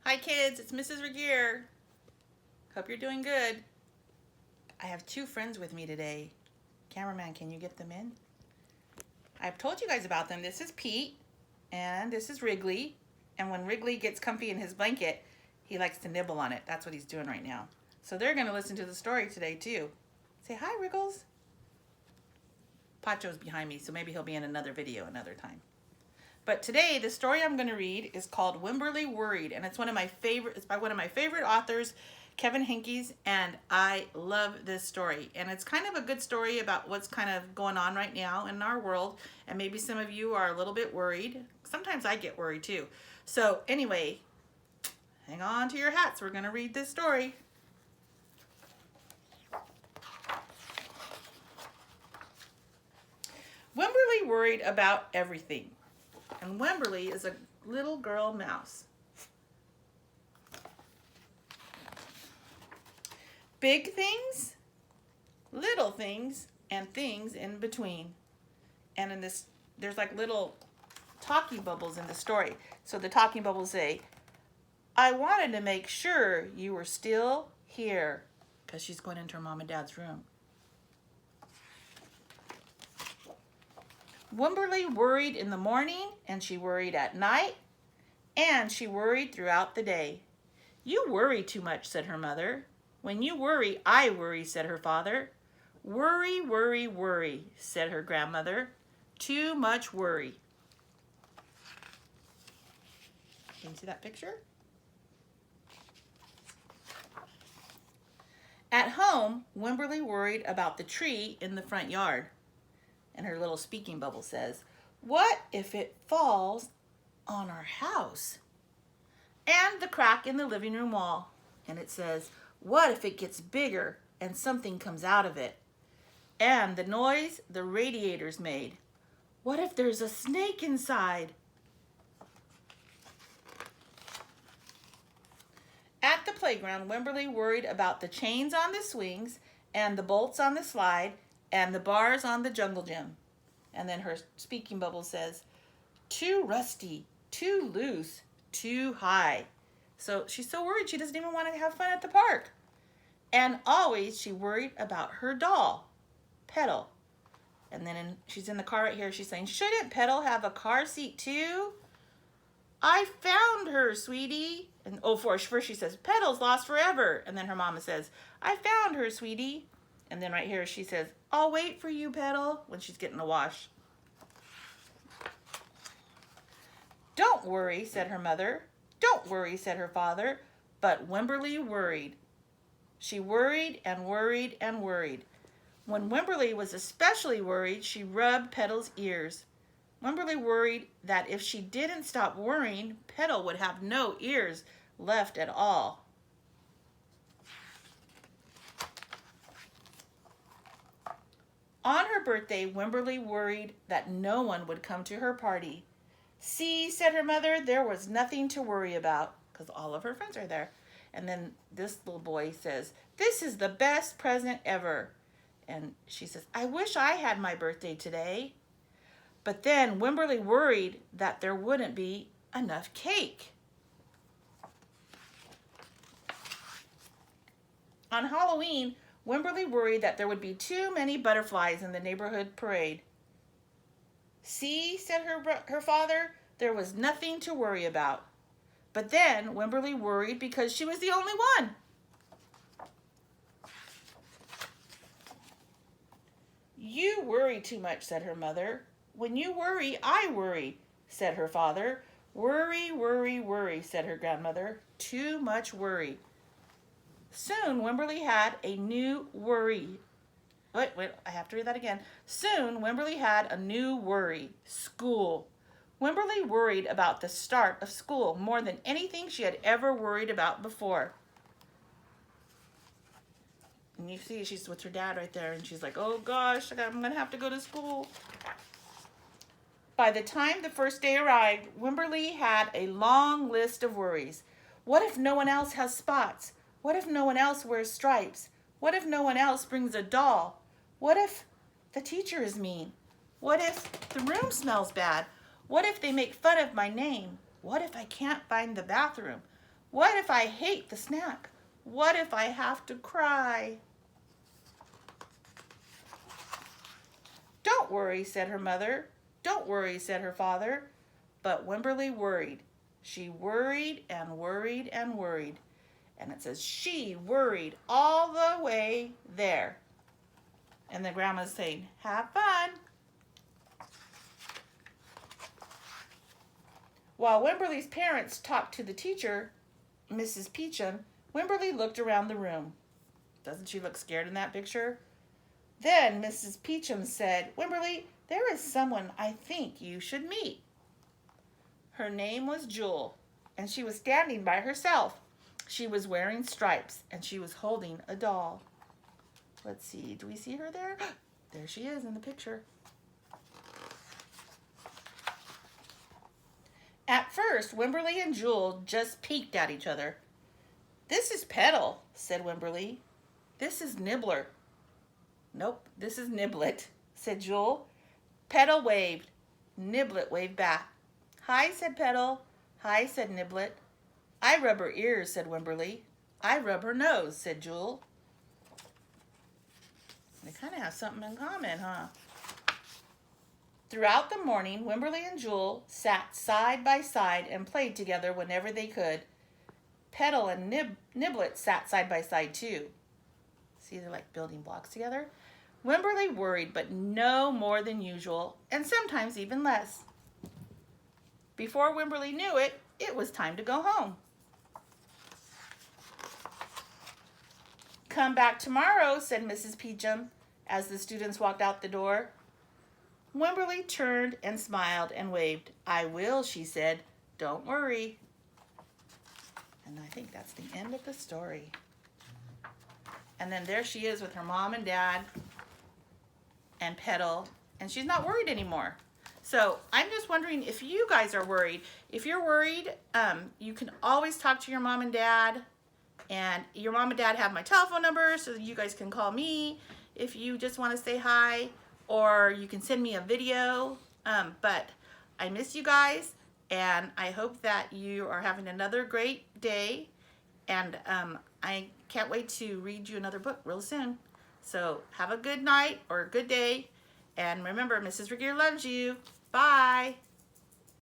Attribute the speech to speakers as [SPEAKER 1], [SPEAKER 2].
[SPEAKER 1] Hi kids, it's Mrs. Regier. Hope you're doing good. I have two friends with me today. Cameraman, can you get them in? I've told you guys about them. This is Pete and this is Wrigley. And when Wrigley gets comfy in his blanket, he likes to nibble on it. That's what he's doing right now. So they're going to listen to the story today too. Say hi, Wriggles. Pacho's behind me, so maybe he'll be in another video another time. But today, the story I'm going to read is called Wemberly Worried, and it's by one of my favorite authors, Kevin Henkes, and I love this story. And it's kind of a good story about what's kind of going on right now in our world, and maybe some of you are a little bit worried. Sometimes I get worried too. So anyway, hang on to your hats. We're going to read this story. Wemberly worried about everything. And Wemberly is a little girl mouse. Big things, little things, and things in between. And in this, there's like little talking bubbles in the story. So the talking bubbles say, I wanted to make sure you were still here. Because she's going into her mom and dad's room. Wemberly worried in the morning, and she worried at night, and she worried throughout the day. You worry too much, said her mother. When you worry, I worry, said her father. Worry, worry, worry, said her grandmother. Too much worry. Can you see that picture? At home, Wemberly worried about the tree in the front yard. And her little speaking bubble says, what if it falls on our house? And the crack in the living room wall. And it says, what if it gets bigger and something comes out of it? And the noise the radiators made. What if there's a snake inside? At the playground, Wemberly worried about the chains on the swings and the bolts on the slide and the bars on the jungle gym. And then her speaking bubble says, too rusty, too loose, too high. So she's so worried she doesn't even want to have fun at the park. And always she worried about her doll, Petal. And then she's in the car right here. She's saying, shouldn't Petal have a car seat too? I found her, sweetie. And first she says, Petal's lost forever. And then her mama says, I found her, sweetie. And then right here she says, I'll wait for you, Petal, when she's getting a wash. Don't worry, said her mother. Don't worry, said her father. But Wemberly worried. She worried and worried and worried. When Wemberly was especially worried, she rubbed Petal's ears. Wemberly worried that if she didn't stop worrying, Petal would have no ears left at all. On her birthday, Wemberly worried that no one would come to her party. See, said her mother, there was nothing to worry about, because all of her friends are there. And then this little boy says, this is the best present ever. And she says, I wish I had my birthday today. But then Wemberly worried that there wouldn't be enough cake. On Halloween, Wemberly worried that there would be too many butterflies in the neighborhood parade. See, said her father, there was nothing to worry about. But then Wemberly worried because she was the only one. You worry too much, said her mother. When you worry, I worry, said her father. Worry, worry, worry, said her grandmother. Too much worry. Soon, Wemberly had a new worry. Wait, I have to read that again. Soon, Wemberly had a new worry. School. Wemberly worried about the start of school more than anything she had ever worried about before. And you see she's with her dad right there, and she's like, oh gosh, I'm going to have to go to school. By the time the first day arrived, Wemberly had a long list of worries. What if no one else has spots? What if no one else wears stripes? What if no one else brings a doll? What if the teacher is mean? What if the room smells bad? What if they make fun of my name? What if I can't find the bathroom? What if I hate the snack? What if I have to cry? Don't worry, said her mother. Don't worry, said her father. But Wemberly worried. She worried and worried and worried. And it says she worried all the way there. And the grandma's saying, have fun. While Wemberly's parents talked to the teacher, Mrs. Peachum, Wemberly looked around the room. Doesn't she look scared in that picture? Then Mrs. Peachum said, Wemberly, there is someone I think you should meet. Her name was Jewel, and she was standing by herself. She was wearing stripes, and she was holding a doll. Let's see, do we see her there? There she is in the picture. At first, Wemberly and Jewel just peeked at each other. This is Petal, said Wemberly. This is Nibbler. Nope, this is Niblet, said Jewel. Petal waved. Niblet waved back. Hi, said Petal. Hi, said Niblet. I rub her ears, said Wemberly. I rub her nose, said Jewel. They kind of have something in common, huh? Throughout the morning, Wemberly and Jewel sat side by side and played together whenever they could. Petal and Niblet sat side by side too. See, they're like building blocks together. Wemberly worried, but no more than usual, and sometimes even less. Before Wemberly knew it, it was time to go home. Come back tomorrow, said Mrs. Peachum as the students walked out the door. Wemberly turned and smiled and waved. I will, she said. Don't worry. And I think that's the end of the story. And then there she is with her mom and dad and Petal, and she's not worried anymore. So I'm just wondering if you guys are worried. If you're worried, you can always talk to your mom and dad. And your mom and dad have my telephone number, so you guys can call me if you just want to say hi, or you can send me a video. But I miss you guys, and I hope that you are having another great day. And I can't wait to read you another book real soon. So have a good night or a good day. And remember, Mrs. Regier loves you. Bye.